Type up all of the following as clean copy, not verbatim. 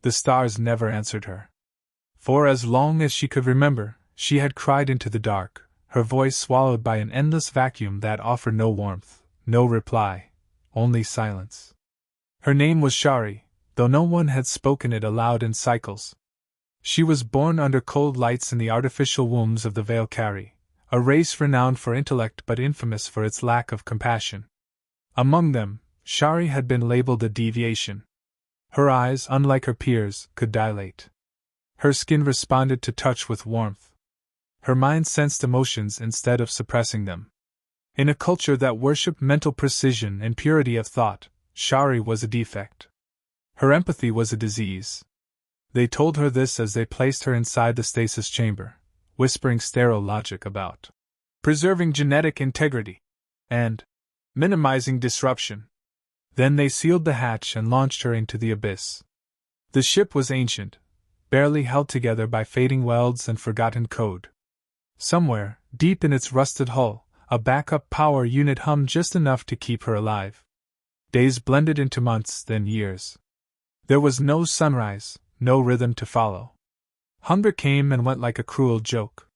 The stars never answered her. For as long as she could remember, she had cried into the dark, her voice swallowed by an endless vacuum that offered no warmth, no reply, only silence. Her name was Shari, though no one had spoken it aloud in cycles. She was born under cold lights in the artificial wombs of the Valkyrie, a race renowned for intellect but infamous for its lack of compassion. Among them, Shari had been labeled a deviation. Her eyes, unlike her peers, could dilate. Her skin responded to touch with warmth. Her mind sensed emotions instead of suppressing them. In a culture that worshipped mental precision and purity of thought, Shari was a defect. Her empathy was a disease. They told her this as they placed her inside the stasis chamber, whispering sterile logic about preserving genetic integrity and minimizing disruption. Then they sealed the hatch and launched her into the abyss. The ship was ancient, barely held together by fading welds and forgotten code. Somewhere, deep in its rusted hull, a backup power unit hummed just enough to keep her alive. Days blended into months, then years. There was no sunrise, no rhythm to follow. Hunger came and went like a cruel joke.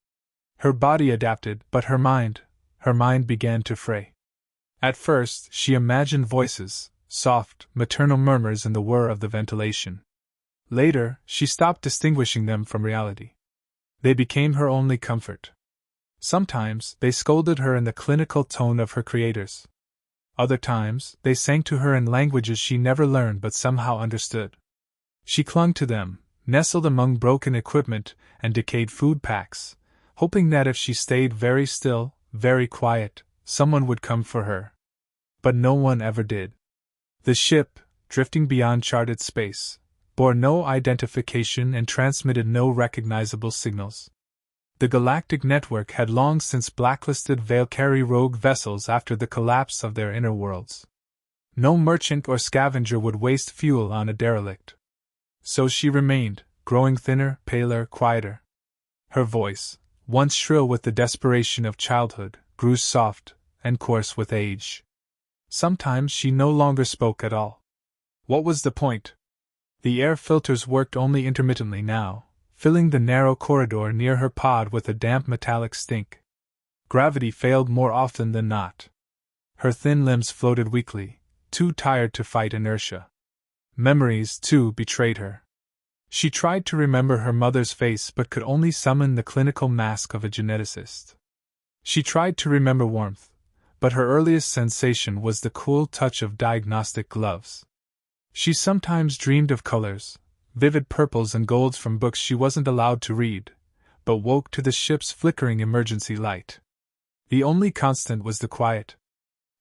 Her body adapted, but her mind began to fray. At first, she imagined voices, soft, maternal murmurs in the whir of the ventilation. Later, she stopped distinguishing them from reality. They became her only comfort. Sometimes, they scolded her in the clinical tone of her creators. Other times, they sang to her in languages she never learned but somehow understood. She clung to them, nestled among broken equipment and decayed food packs, hoping that if she stayed very still, very quiet, someone would come for her. But no one ever did. The ship, drifting beyond charted space, bore no identification and transmitted no recognizable signals. The galactic network had long since blacklisted Valkyrie rogue vessels after the collapse of their inner worlds. No merchant or scavenger would waste fuel on a derelict. So she remained, growing thinner, paler, quieter. Her voice, once shrill with the desperation of childhood, grew soft and coarse with age. Sometimes she no longer spoke at all. What was the point? The air filters worked only intermittently now, filling the narrow corridor near her pod with a damp metallic stink. Gravity failed more often than not. Her thin limbs floated weakly, too tired to fight inertia. Memories, too, betrayed her. She tried to remember her mother's face but could only summon the clinical mask of a geneticist. She tried to remember warmth, but her earliest sensation was the cool touch of diagnostic gloves. She sometimes dreamed of colors, vivid purples and golds from books she wasn't allowed to read, but woke to the ship's flickering emergency light. The only constant was the quiet.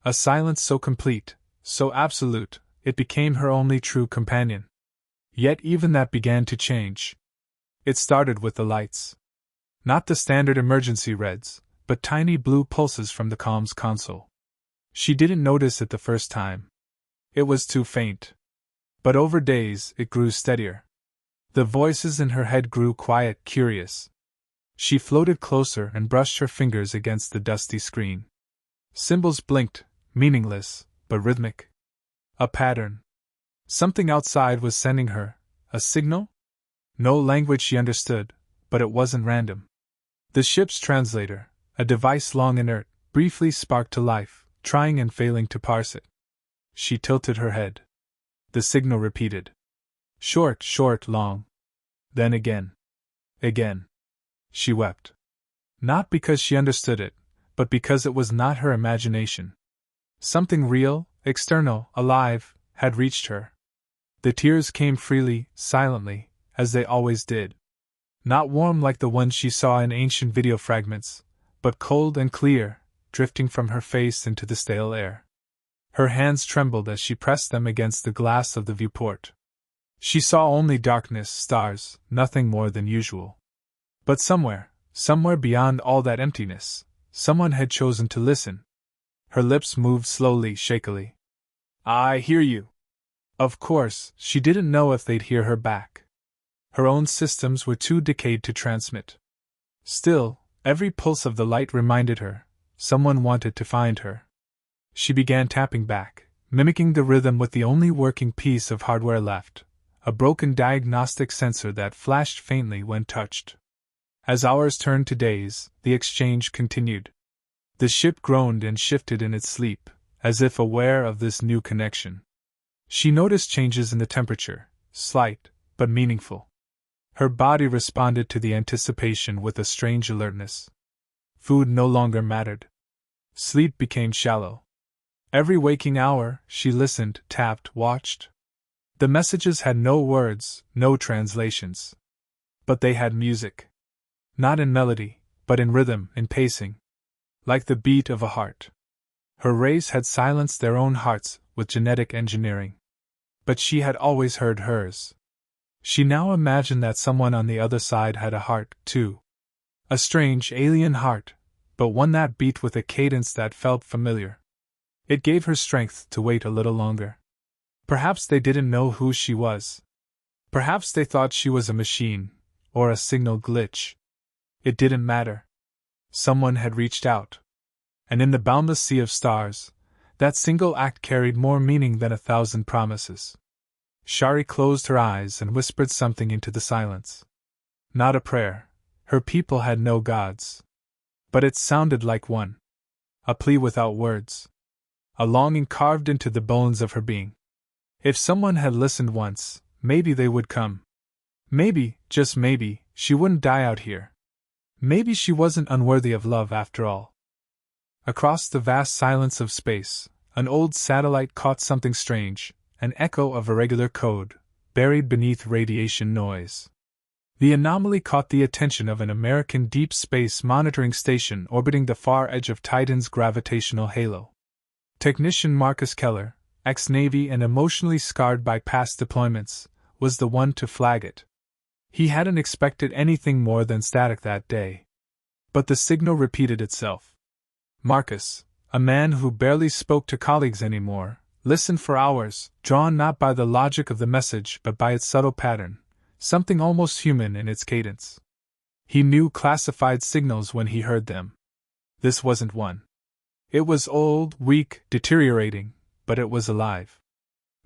A silence so complete, so absolute, it became her only true companion. Yet even that began to change. It started with the lights. Not the standard emergency reds, but tiny blue pulses from the comms console. She didn't notice it the first time. It was too faint. But over days, it grew steadier. The voices in her head grew quiet, curious. She floated closer and brushed her fingers against the dusty screen. Symbols blinked, meaningless, but rhythmic. A pattern. Something outside was sending her a signal? No language she understood, but it wasn't random. The ship's translator, a device long inert, briefly sparked to life, trying and failing to parse it. She tilted her head. The signal repeated. Short, short, long. Then again. Again. She wept. Not because she understood it, but because it was not her imagination. Something real, external, alive, had reached her. The tears came freely, silently, as they always did. Not warm like the ones she saw in ancient video fragments, but cold and clear, drifting from her face into the stale air. Her hands trembled as she pressed them against the glass of the viewport. She saw only darkness, stars, nothing more than usual. But somewhere beyond all that emptiness, someone had chosen to listen. Her lips moved slowly, shakily. I hear you. Of course, she didn't know if they'd hear her back. Her own systems were too decayed to transmit. Still, every pulse of the light reminded her, someone wanted to find her. She began tapping back, mimicking the rhythm with the only working piece of hardware left, a broken diagnostic sensor that flashed faintly when touched. As hours turned to days, the exchange continued. The ship groaned and shifted in its sleep, as if aware of this new connection. She noticed changes in the temperature, slight, but meaningful. Her body responded to the anticipation with a strange alertness. Food no longer mattered. Sleep became shallow. Every waking hour, she listened, tapped, watched. The messages had no words, no translations. But they had music. Not in melody, but in rhythm, in pacing. Like the beat of a heart. Her race had silenced their own hearts with genetic engineering. But she had always heard hers. She now imagined that someone on the other side had a heart, too. A strange, alien heart, but one that beat with a cadence that felt familiar. It gave her strength to wait a little longer. Perhaps they didn't know who she was. Perhaps they thought she was a machine, or a signal glitch. It didn't matter. Someone had reached out. And in the boundless sea of stars, that single act carried more meaning than 1,000 promises. Shari closed her eyes and whispered something into the silence. Not a prayer. Her people had no gods. But it sounded like one. A plea without words. A longing carved into the bones of her being. If someone had listened once, maybe they would come. Maybe, just maybe, she wouldn't die out here. Maybe she wasn't unworthy of love after all. Across the vast silence of space, an old satellite caught something strange, an echo of irregular code, buried beneath radiation noise. The anomaly caught the attention of an American deep space monitoring station orbiting the far edge of Titan's gravitational halo. Technician Marcus Keller, ex-Navy and emotionally scarred by past deployments, was the one to flag it. He hadn't expected anything more than static that day. But the signal repeated itself. Marcus, a man who barely spoke to colleagues anymore, listened for hours, drawn not by the logic of the message but by its subtle pattern, something almost human in its cadence. He knew classified signals when he heard them. This wasn't one. It was old, weak, deteriorating, but it was alive.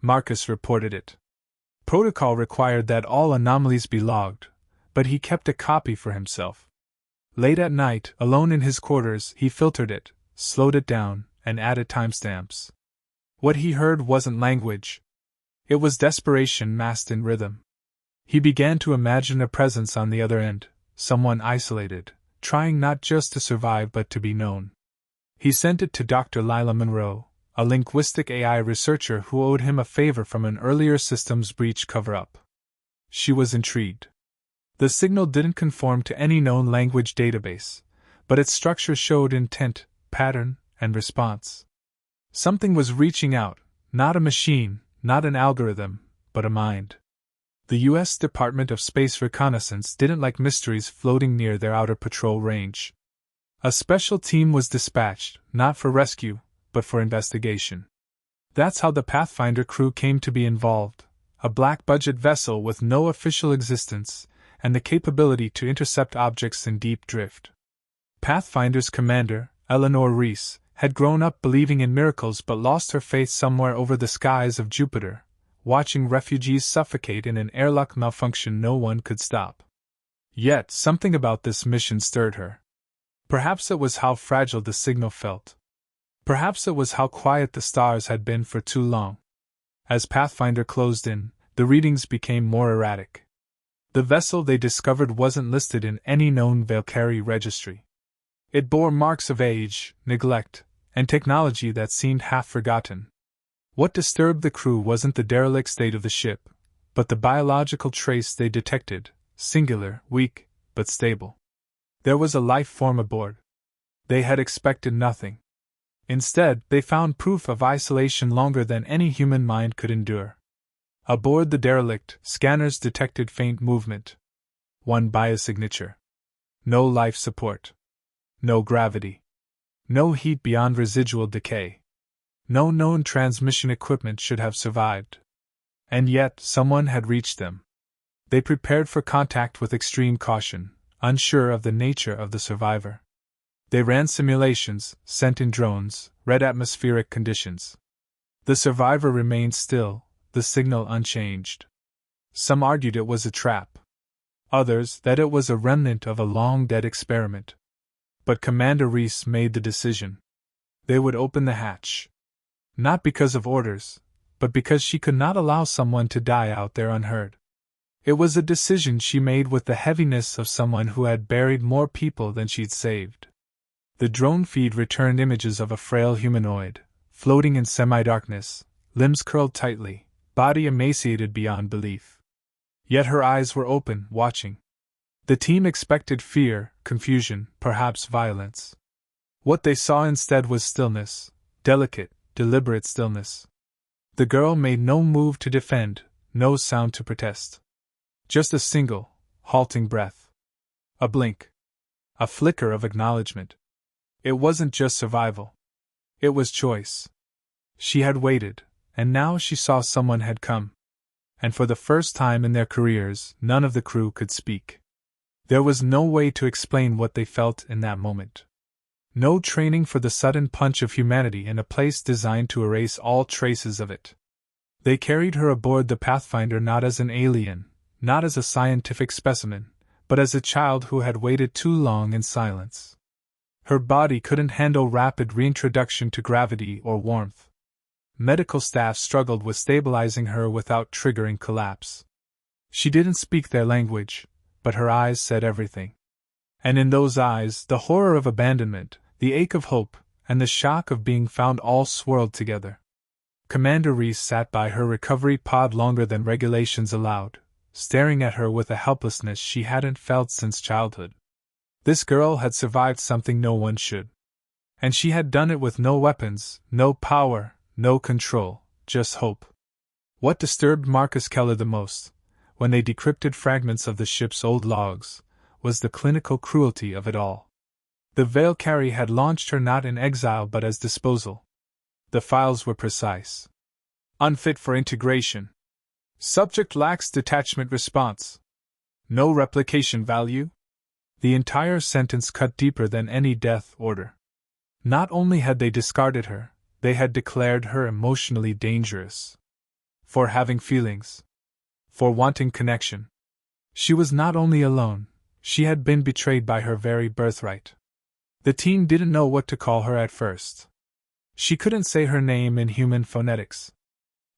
Marcus reported it. Protocol required that all anomalies be logged, but he kept a copy for himself. Late at night, alone in his quarters, he filtered it, slowed it down, and added timestamps. What he heard wasn't language. It was desperation masked in rhythm. He began to imagine a presence on the other end, someone isolated, trying not just to survive but to be known. He sent it to Dr. Lila Monroe, a linguistic AI researcher who owed him a favor from an earlier systems breach cover-up. She was intrigued. The signal didn't conform to any known language database, but its structure showed intent, pattern, and response. Something was reaching out, not a machine, not an algorithm, but a mind. The U.S. Department of Space Reconnaissance didn't like mysteries floating near their outer patrol range. A special team was dispatched, not for rescue, but for investigation. That's how the Pathfinder crew came to be involved, a black-budget vessel with no official existence, and the capability to intercept objects in deep drift. Pathfinder's commander, Eleanor Reese, had grown up believing in miracles but lost her faith somewhere over the skies of Jupiter, watching refugees suffocate in an airlock malfunction no one could stop. Yet something about this mission stirred her. Perhaps it was how fragile the signal felt. Perhaps it was how quiet the stars had been for too long. As Pathfinder closed in, the readings became more erratic. The vessel they discovered wasn't listed in any known Valkyrie registry. It bore marks of age, neglect, and technology that seemed half-forgotten. What disturbed the crew wasn't the derelict state of the ship, but the biological trace they detected, singular, weak, but stable. There was a life form aboard. They had expected nothing. Instead, they found proof of isolation longer than any human mind could endure. Aboard the derelict, scanners detected faint movement. One biosignature. No life support. No gravity. No heat beyond residual decay. No known transmission equipment should have survived. And yet, someone had reached them. They prepared for contact with extreme caution, unsure of the nature of the survivor. They ran simulations, sent in drones, read atmospheric conditions. The survivor remained still, the signal unchanged. Some argued it was a trap. Others that it was a remnant of a long-dead experiment. But Commander Reese made the decision. They would open the hatch. Not because of orders, but because she could not allow someone to die out there unheard. It was a decision she made with the heaviness of someone who had buried more people than she'd saved. The drone feed returned images of a frail humanoid, floating in semi-darkness, limbs curled tightly, body emaciated beyond belief. Yet her eyes were open, watching. The team expected fear, confusion, perhaps violence. What they saw instead was stillness, delicate, deliberate stillness. The girl made no move to defend, no sound to protest. Just a single, halting breath. A blink. A flicker of acknowledgement. It wasn't just survival. It was choice. She had waited, and now she saw someone had come. And for the first time in their careers, none of the crew could speak. There was no way to explain what they felt in that moment. No training for the sudden punch of humanity in a place designed to erase all traces of it. They carried her aboard the Pathfinder not as an alien, not as a scientific specimen, but as a child who had waited too long in silence. Her body couldn't handle rapid reintroduction to gravity or warmth. Medical staff struggled with stabilizing her without triggering collapse. She didn't speak their language, but her eyes said everything. And in those eyes, the horror of abandonment, the ache of hope, and the shock of being found all swirled together. Commander Reese sat by her recovery pod longer than regulations allowed, staring at her with a helplessness she hadn't felt since childhood. This girl had survived something no one should. And she had done it with no weapons, no power, no control, just hope. What disturbed Marcus Keller the most, when they decrypted fragments of the ship's old logs, was the clinical cruelty of it all. The Valkyrie had launched her not in exile but as disposal. The files were precise. Unfit for integration. Subject lacks detachment response. No replication value. The entire sentence cut deeper than any death order. Not only had they discarded her, they had declared her emotionally dangerous. For having feelings. For wanting connection. She was not only alone, she had been betrayed by her very birthright. The team didn't know what to call her at first. She couldn't say her name in human phonetics.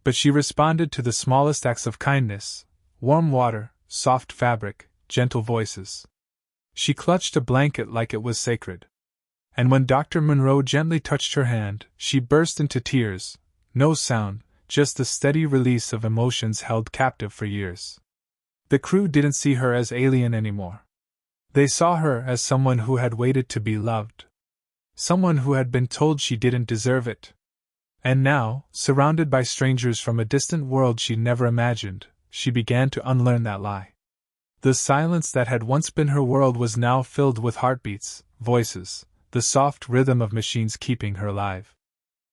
But she responded to the smallest acts of kindness: warm water, soft fabric, gentle voices. She clutched a blanket like it was sacred. And when Dr. Monroe gently touched her hand, she burst into tears, no sound, just the steady release of emotions held captive for years. The crew didn't see her as alien anymore. They saw her as someone who had waited to be loved. Someone who had been told she didn't deserve it. And now, surrounded by strangers from a distant world she'd never imagined, she began to unlearn that lie. The silence that had once been her world was now filled with heartbeats, voices, the soft rhythm of machines keeping her alive.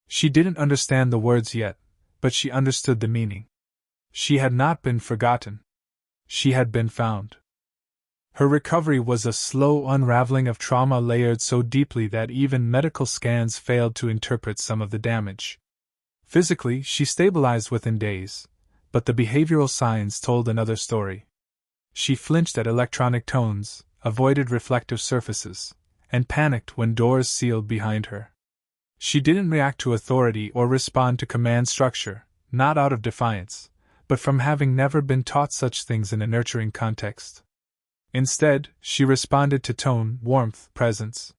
She didn't understand the words yet, but she understood the meaning. She had not been forgotten. She had been found. Her recovery was a slow unraveling of trauma layered so deeply that even medical scans failed to interpret some of the damage. Physically, she stabilized within days, but the behavioral signs told another story. She flinched at electronic tones, avoided reflective surfaces, and panicked when doors sealed behind her. She didn't react to authority or respond to command structure, not out of defiance, but from having never been taught such things in a nurturing context. Instead, she responded to tone, warmth, presence.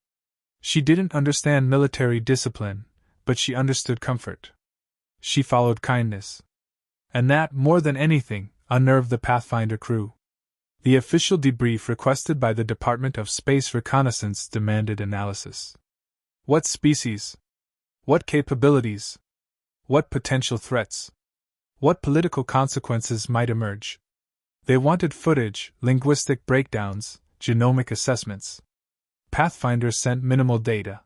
She didn't understand military discipline, but she understood comfort. She followed kindness. And that, more than anything, unnerved the Pathfinder crew. The official debrief requested by the Department of Space Reconnaissance demanded analysis. What species? What capabilities? What potential threats? What political consequences might emerge? They wanted footage, linguistic breakdowns, genomic assessments. Pathfinder sent minimal data.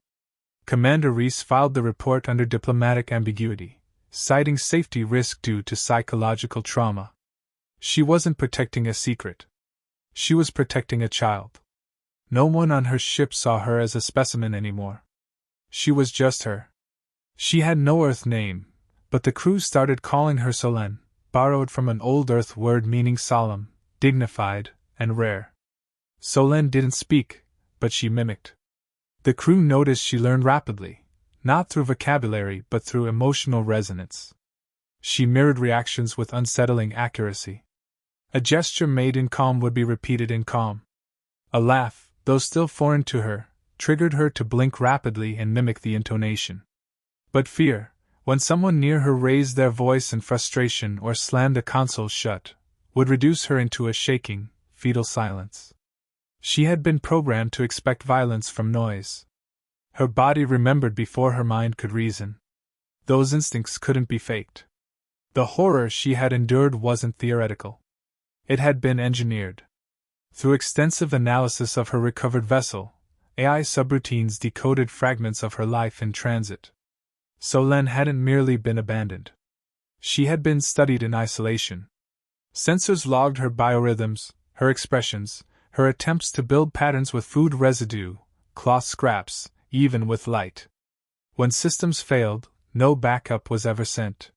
Commander Reese filed the report under diplomatic ambiguity, citing safety risk due to psychological trauma. She wasn't protecting a secret. She was protecting a child. No one on her ship saw her as a specimen anymore. She was just her. She had no Earth name, but the crew started calling her Solène, borrowed from an old Earth word meaning solemn, dignified, and rare. Solène didn't speak, but she mimicked. The crew noticed she learned rapidly, not through vocabulary but through emotional resonance. She mirrored reactions with unsettling accuracy. A gesture made in calm would be repeated in calm. A laugh, though still foreign to her, triggered her to blink rapidly and mimic the intonation. But fear, when someone near her raised their voice in frustration or slammed a console shut, would reduce her into a shaking, fetal silence. She had been programmed to expect violence from noise. Her body remembered before her mind could reason. Those instincts couldn't be faked. The horror she had endured wasn't theoretical. It had been engineered. Through extensive analysis of her recovered vessel, AI subroutines decoded fragments of her life in transit. Solène hadn't merely been abandoned. She had been studied in isolation. Sensors logged her biorhythms, her expressions, her attempts to build patterns with food residue, cloth scraps, even with light. When systems failed, no backup was ever sent.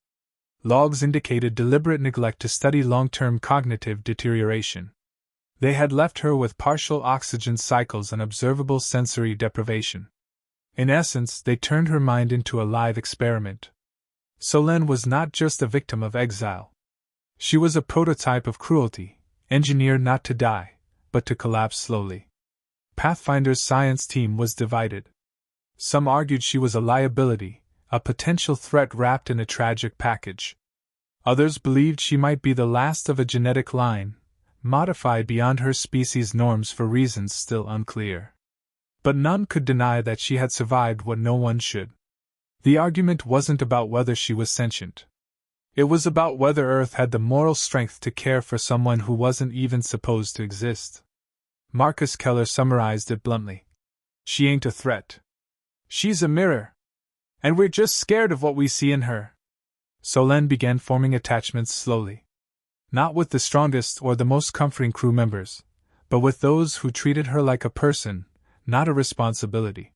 Logs indicated deliberate neglect to study long-term cognitive deterioration. They had left her with partial oxygen cycles and observable sensory deprivation. In essence, they turned her mind into a live experiment. Solène was not just a victim of exile. She was a prototype of cruelty, engineered not to die, but to collapse slowly. Pathfinder's science team was divided. Some argued she was a liability, a potential threat wrapped in a tragic package. Others believed she might be the last of a genetic line, modified beyond her species' norms for reasons still unclear. But none could deny that she had survived what no one should. The argument wasn't about whether she was sentient. It was about whether Earth had the moral strength to care for someone who wasn't even supposed to exist. Marcus Keller summarized it bluntly. She ain't a threat. She's a mirror. And we're just scared of what we see in her. Solène began forming attachments slowly. Not with the strongest or the most comforting crew members, but with those who treated her like a person, not a responsibility.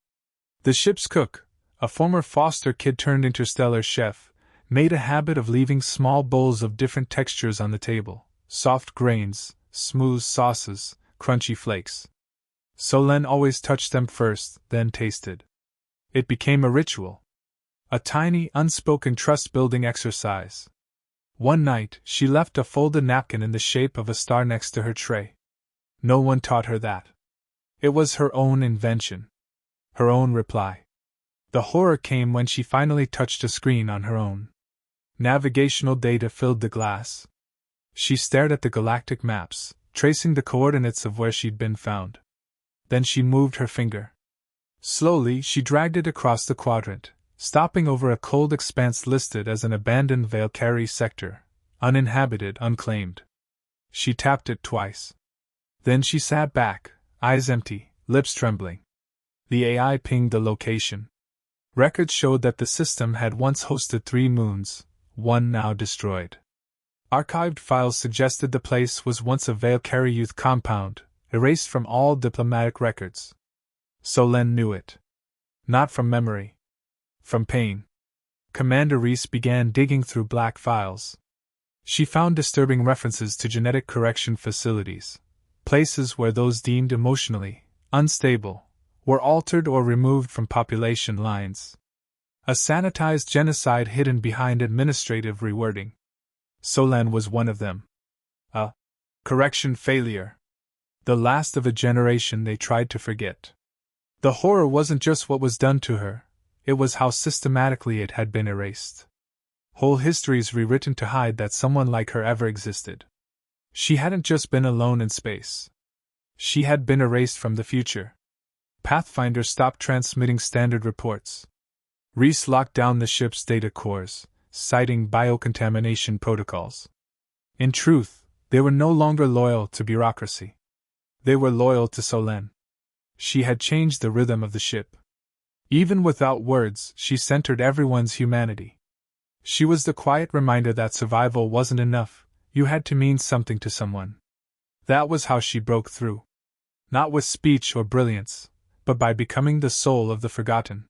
The ship's cook, a former foster kid turned interstellar chef, made a habit of leaving small bowls of different textures on the table: soft grains, smooth sauces, crunchy flakes. Solène always touched them first, then tasted. It became a ritual. A tiny, unspoken trust-building exercise. One night, she left a folded napkin in the shape of a star next to her tray. No one taught her that. It was her own invention. Her own reply. The horror came when she finally touched a screen on her own. Navigational data filled the glass. She stared at the galactic maps, tracing the coordinates of where she'd been found. Then she moved her finger. Slowly, she dragged it across the quadrant, stopping over a cold expanse listed as an abandoned Valkyrie sector, uninhabited, unclaimed. She tapped it twice. Then she sat back, eyes empty, lips trembling. The AI pinged the location. Records showed that the system had once hosted 3 moons, one now destroyed. Archived files suggested the place was once a Valkyrie youth compound, erased from all diplomatic records. Solène knew it. Not from memory. From pain. Commander Reese began digging through black files. She found disturbing references to genetic correction facilities, places where those deemed emotionally unstable were altered or removed from population lines. A sanitized genocide hidden behind administrative rewording. Solène was one of them. A correction failure. The last of a generation they tried to forget. The horror wasn't just what was done to her, it was how systematically it had been erased. Whole histories rewritten to hide that someone like her ever existed. She hadn't just been alone in space. She had been erased from the future. Pathfinder stopped transmitting standard reports. Reese locked down the ship's data cores, citing biocontamination protocols. In truth, they were no longer loyal to bureaucracy. They were loyal to Solène. She had changed the rhythm of the ship. Even without words, she centered everyone's humanity. She was the quiet reminder that survival wasn't enough, you had to mean something to someone. That was how she broke through. Not with speech or brilliance, but by becoming the soul of the forgotten.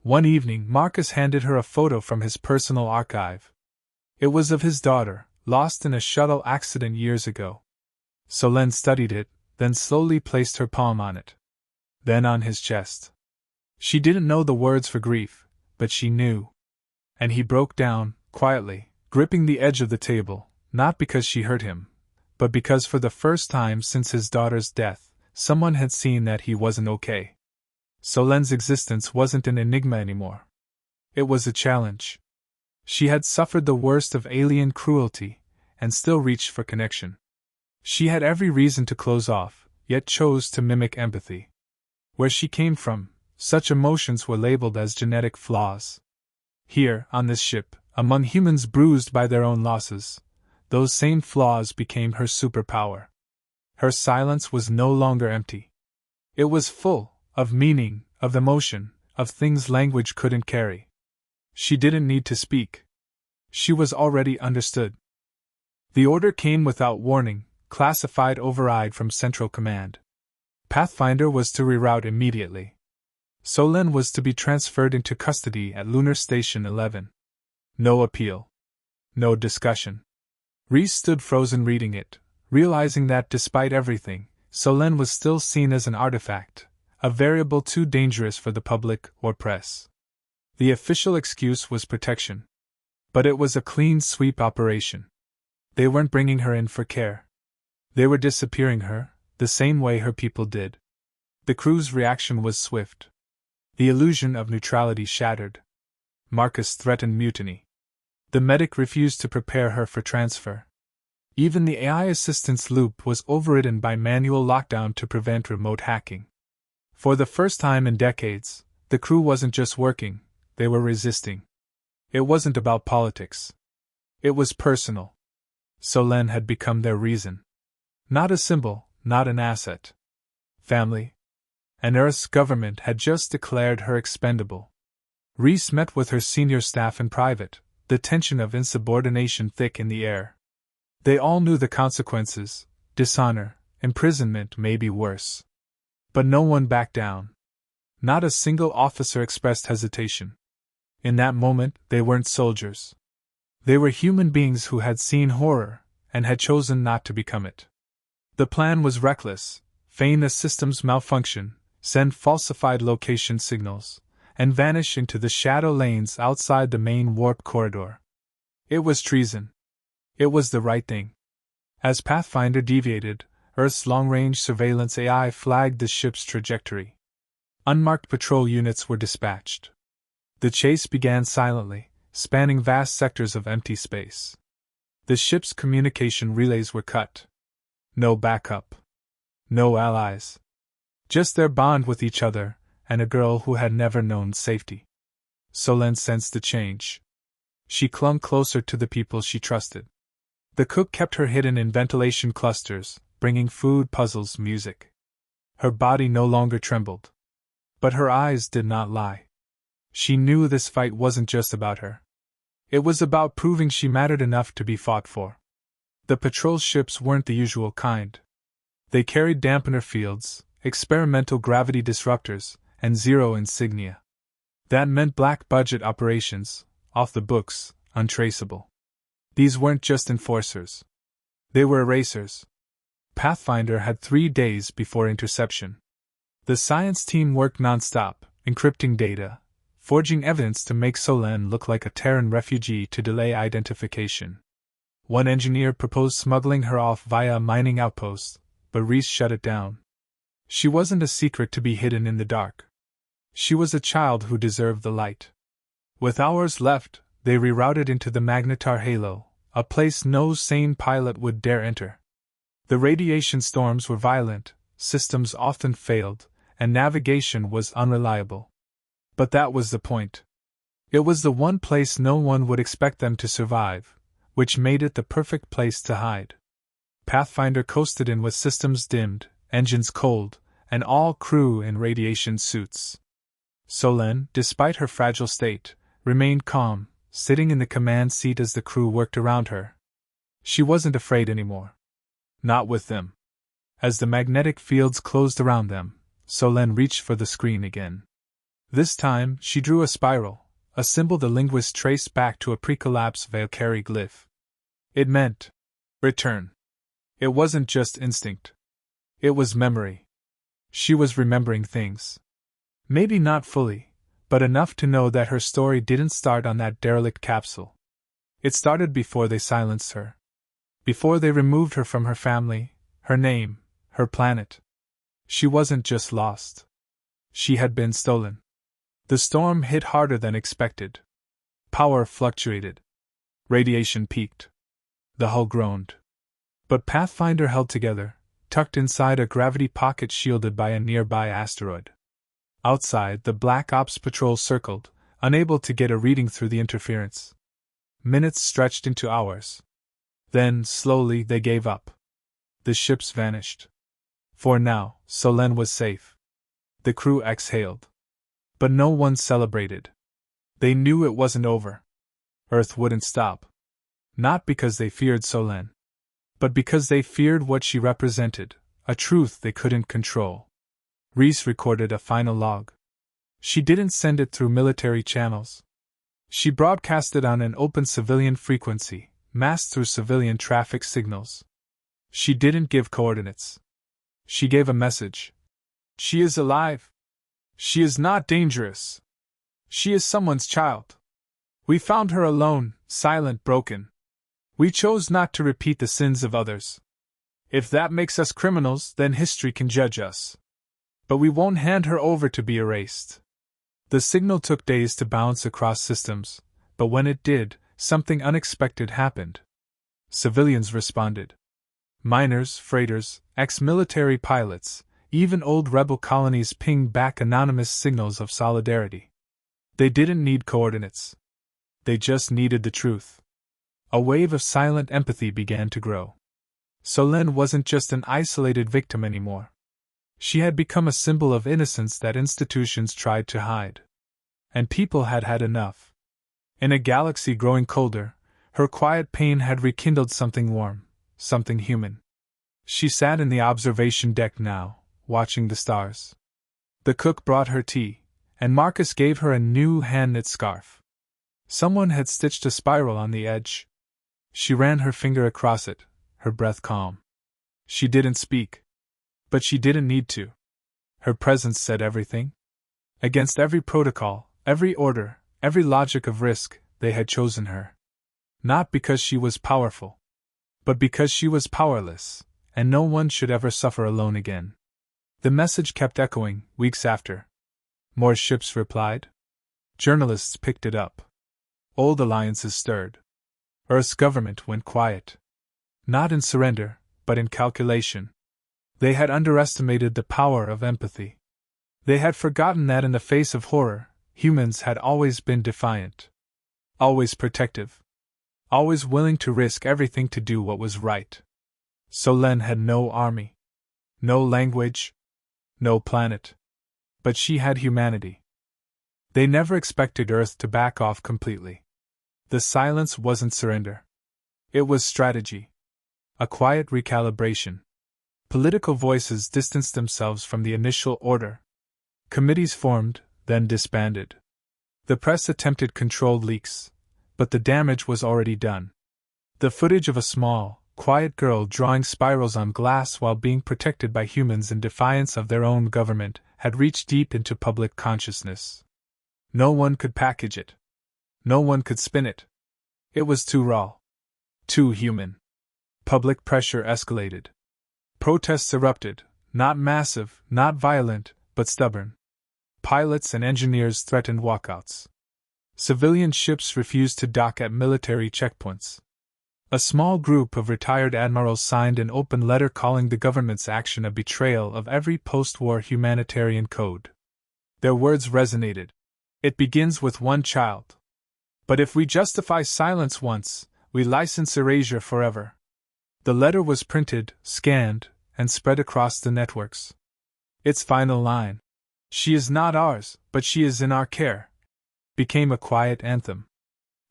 One evening, Marcus handed her a photo from his personal archive. It was of his daughter, lost in a shuttle accident years ago. Solène studied it, then slowly placed her palm on it. Then on his chest. She didn't know the words for grief, but she knew. And he broke down, quietly, gripping the edge of the table, not because she hurt him, but because for the first time since his daughter's death, someone had seen that he wasn't okay. Solène's existence wasn't an enigma anymore. It was a challenge. She had suffered the worst of alien cruelty, and still reached for connection. She had every reason to close off, yet chose to mimic empathy. Where she came from, such emotions were labeled as genetic flaws. Here, on this ship, among humans bruised by their own losses, those same flaws became her superpower. Her silence was no longer empty. It was full of meaning, of emotion, of things language couldn't carry. She didn't need to speak. She was already understood. The order came without warning, classified override from Central Command. Pathfinder was to reroute immediately. Solène was to be transferred into custody at Lunar Station 11. No appeal. No discussion. Rhys stood frozen reading it, realizing that despite everything, Solène was still seen as an artifact, a variable too dangerous for the public or press. The official excuse was protection. But it was a clean sweep operation. They weren't bringing her in for care. They were disappearing her, the same way her people did. The crew's reaction was swift. The illusion of neutrality shattered. Marcus threatened mutiny. The medic refused to prepare her for transfer. Even the AI assistance loop was overridden by manual lockdown to prevent remote hacking. For the first time in decades, the crew wasn't just working, they were resisting. It wasn't about politics. It was personal. Solène had become their reason. Not a symbol, not an asset. Family. And Earth's government had just declared her expendable. Rhys met with her senior staff in private, the tension of insubordination thick in the air. They all knew the consequences: dishonor, imprisonment, maybe worse. But no one backed down. Not a single officer expressed hesitation. In that moment, they weren't soldiers. They were human beings who had seen horror, and had chosen not to become it. The plan was reckless: feign a system's malfunction, send falsified location signals, and vanish into the shadow lanes outside the main warp corridor. It was treason. It was the right thing. As Pathfinder deviated, Earth's long-range surveillance AI flagged the ship's trajectory. Unmarked patrol units were dispatched. The chase began silently, spanning vast sectors of empty space. The ship's communication relays were cut. No backup. No allies. Just their bond with each other, and a girl who had never known safety. Solène sensed the change. She clung closer to the people she trusted. The cook kept her hidden in ventilation clusters, bringing food, puzzles, music. Her body no longer trembled. But her eyes did not lie. She knew this fight wasn't just about her. It was about proving she mattered enough to be fought for. The patrol ships weren't the usual kind. They carried dampener fields, experimental gravity disruptors, and zero insignia. That meant black-budget operations, off the books, untraceable. These weren't just enforcers. They were erasers. Pathfinder had 3 days before interception. The science team worked non-stop, encrypting data, forging evidence to make Solène look like a Terran refugee to delay identification. One engineer proposed smuggling her off via a mining outpost, but Rhys shut it down. She wasn't a secret to be hidden in the dark. She was a child who deserved the light. With hours left, they rerouted into the Magnetar Halo, a place no sane pilot would dare enter. The radiation storms were violent, systems often failed, and navigation was unreliable. But that was the point. It was the one place no one would expect them to survive, which made it the perfect place to hide. Pathfinder coasted in with systems dimmed, engines cold, and all crew in radiation suits. Solène, despite her fragile state, remained calm, sitting in the command seat as the crew worked around her. She wasn't afraid anymore. Not with them. As the magnetic fields closed around them, Solène reached for the screen again. This time, she drew a spiral, a symbol the linguist traced back to a pre-collapse Valkyrie glyph. It meant return. It wasn't just instinct. It was memory. She was remembering things. Maybe not fully, but enough to know that her story didn't start on that derelict capsule. It started before they silenced her. Before they removed her from her family, her name, her planet. She wasn't just lost. She had been stolen. The storm hit harder than expected. Power fluctuated. Radiation peaked. The hull groaned. But Pathfinder held together, tucked inside a gravity pocket shielded by a nearby asteroid. Outside, the Black Ops patrol circled, unable to get a reading through the interference. Minutes stretched into hours. Then, slowly, they gave up. The ships vanished. For now, Solène was safe. The crew exhaled. But no one celebrated. They knew it wasn't over. Earth wouldn't stop. Not because they feared Solène, but because they feared what she represented, a truth they couldn't control. Reese recorded a final log. She didn't send it through military channels. She broadcast it on an open civilian frequency, masked through civilian traffic signals. She didn't give coordinates. She gave a message. She is alive. She is not dangerous. She is someone's child. We found her alone, silent, broken. We chose not to repeat the sins of others. If that makes us criminals, then history can judge us. But we won't hand her over to be erased. The signal took days to bounce across systems, but when it did, something unexpected happened. Civilians responded. Miners, freighters, ex-military pilots, even old rebel colonies pinged back anonymous signals of solidarity. They didn't need coordinates. They just needed the truth. A wave of silent empathy began to grow. Solène wasn't just an isolated victim anymore. She had become a symbol of innocence that institutions tried to hide. And people had had enough. In a galaxy growing colder, her quiet pain had rekindled something warm, something human. She sat in the observation deck now, watching the stars. The cook brought her tea, and Marcus gave her a new hand-knit scarf. Someone had stitched a spiral on the edge. She ran her finger across it, her breath calm. She didn't speak. But she didn't need to. Her presence said everything. Against every protocol, every order, every logic of risk, they had chosen her. Not because she was powerful, but because she was powerless, and no one should ever suffer alone again. The message kept echoing, weeks after. More ships replied. Journalists picked it up. Old alliances stirred. Earth's government went quiet. Not in surrender, but in calculation. They had underestimated the power of empathy. They had forgotten that in the face of horror, humans had always been defiant. Always protective. Always willing to risk everything to do what was right. Solène had no army. No language. No planet. But she had humanity. They never expected Earth to back off completely. The silence wasn't surrender. It was strategy. A quiet recalibration. Political voices distanced themselves from the initial order. Committees formed, then disbanded. The press attempted controlled leaks, but the damage was already done. The footage of a small, quiet girl drawing spirals on glass while being protected by humans in defiance of their own government had reached deep into public consciousness. No one could package it. No one could spin it. It was too raw. Too human. Public pressure escalated. Protests erupted, not massive, not violent, but stubborn. Pilots and engineers threatened walkouts. Civilian ships refused to dock at military checkpoints. A small group of retired admirals signed an open letter calling the government's action a betrayal of every post-war humanitarian code. Their words resonated. It begins with one child. But if we justify silence once, we license erasure forever. The letter was printed, scanned, and spread across the networks. Its final line, "She is not ours, but she is in our care," became a quiet anthem.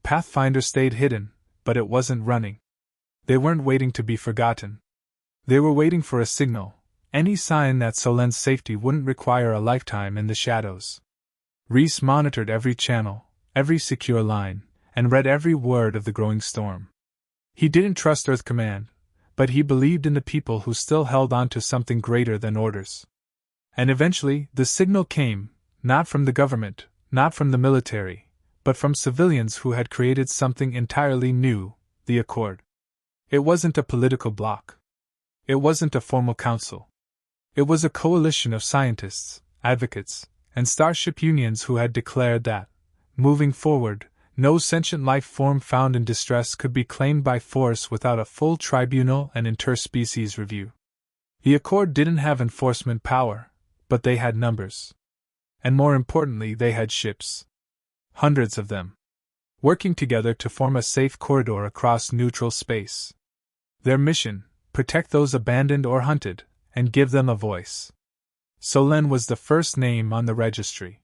Pathfinder stayed hidden, but it wasn't running. They weren't waiting to be forgotten. They were waiting for a signal, any sign that Solène's safety wouldn't require a lifetime in the shadows. Reese monitored every channel, every secure line, and read every word of the growing storm. He didn't trust Earth Command, but he believed in the people who still held on to something greater than orders. And eventually, the signal came, not from the government, not from the military, but from civilians who had created something entirely new, the Accord. It wasn't a political bloc. It wasn't a formal council. It was a coalition of scientists, advocates, and starship unions who had declared that, moving forward, no sentient life form found in distress could be claimed by force without a full tribunal and interspecies review. The Accord didn't have enforcement power, but they had numbers. And more importantly, they had ships. Hundreds of them. Working together to form a safe corridor across neutral space. Their mission: protect those abandoned or hunted, and give them a voice. Solène was the first name on the registry.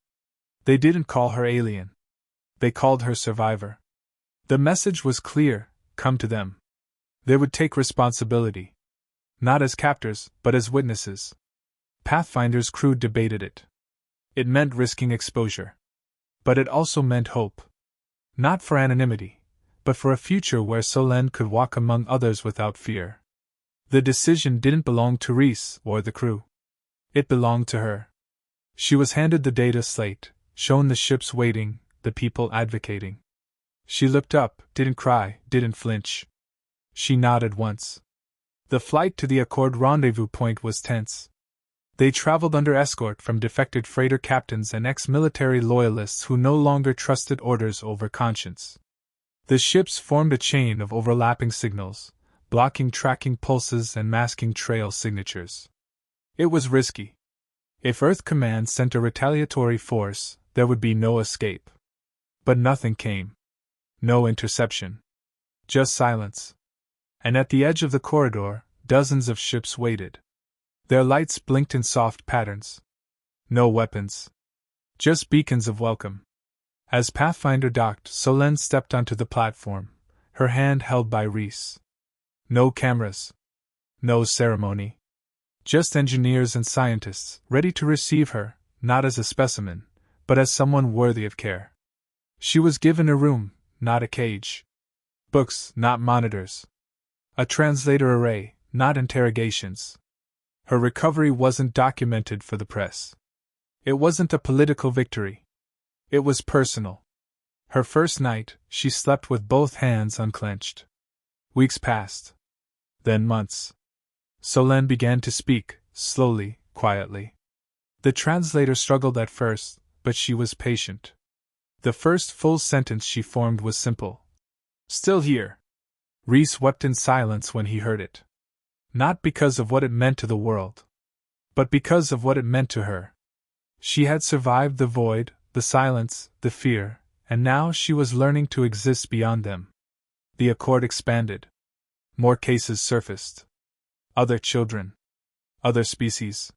They didn't call her alien. They called her survivor. The message was clear: come to them. They would take responsibility. Not as captors, but as witnesses. Pathfinder's crew debated it. It meant risking exposure. But it also meant hope. Not for anonymity, but for a future where Solène could walk among others without fear. The decision didn't belong to Reese or the crew. It belonged to her. She was handed the data slate, shown the ships waiting, the people advocating. She looked up, didn't cry, didn't flinch. She nodded once. The flight to the Accord rendezvous point was tense. They traveled under escort from defected freighter captains and ex-military loyalists who no longer trusted orders over conscience. The ships formed a chain of overlapping signals, blocking tracking pulses and masking trail signatures. It was risky. If Earth Command sent a retaliatory force, there would be no escape. But nothing came. No interception. Just silence. And at the edge of the corridor, dozens of ships waited. Their lights blinked in soft patterns. No weapons. Just beacons of welcome. As Pathfinder docked, Solène stepped onto the platform, her hand held by Reese. No cameras. No ceremony. Just engineers and scientists, ready to receive her, not as a specimen, but as someone worthy of care. She was given a room, not a cage. Books, not monitors. A translator array, not interrogations. Her recovery wasn't documented for the press. It wasn't a political victory. It was personal. Her first night, she slept with both hands unclenched. Weeks passed. Then months. Solène began to speak, slowly, quietly. The translator struggled at first, but she was patient. The first full sentence she formed was simple. Still here. Reese wept in silence when he heard it. Not because of what it meant to the world, but because of what it meant to her. She had survived the void, the silence, the fear, and now she was learning to exist beyond them. The Accord expanded. More cases surfaced. Other children. Other species.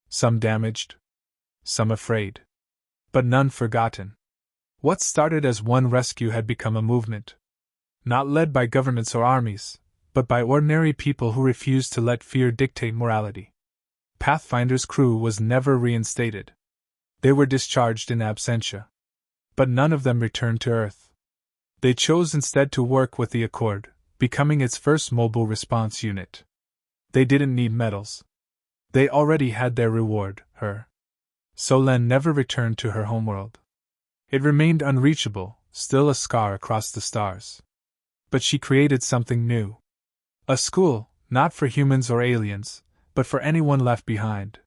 Some damaged. Some afraid. But none forgotten. What started as one rescue had become a movement. Not led by governments or armies, but by ordinary people who refused to let fear dictate morality. Pathfinder's crew was never reinstated. They were discharged in absentia. But none of them returned to Earth. They chose instead to work with the Accord, becoming its first mobile response unit. They didn't need medals. They already had their reward, her. Solène never returned to her homeworld. It remained unreachable, still a scar across the stars. But she created something new. A school, not for humans or aliens, but for anyone left behind.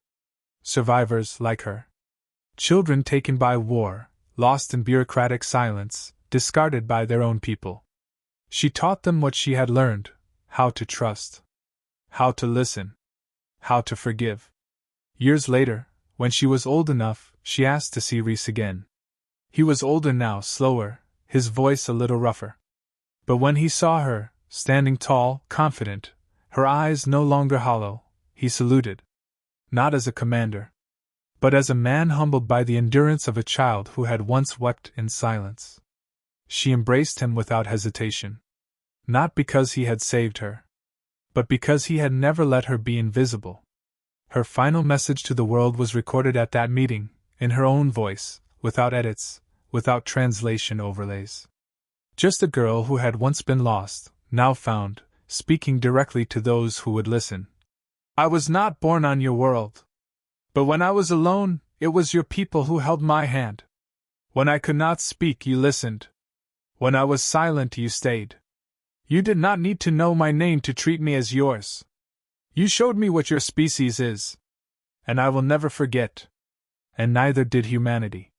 Survivors like her. Children taken by war, lost in bureaucratic silence, discarded by their own people. She taught them what she had learned: how to trust. How to listen. How to forgive. Years later, when she was old enough, she asked to see Reese again. He was older now, slower, his voice a little rougher. But when he saw her, standing tall, confident, her eyes no longer hollow, he saluted. Not as a commander, but as a man humbled by the endurance of a child who had once wept in silence. She embraced him without hesitation. Not because he had saved her, but because he had never let her be invisible. Her final message to the world was recorded at that meeting, in her own voice, without edits, without translation overlays. Just a girl who had once been lost, now found, speaking directly to those who would listen. I was not born on your world. But when I was alone, it was your people who held my hand. When I could not speak, you listened. When I was silent, you stayed. You did not need to know my name to treat me as yours. You showed me what your species is. And I will never forget. And neither did humanity.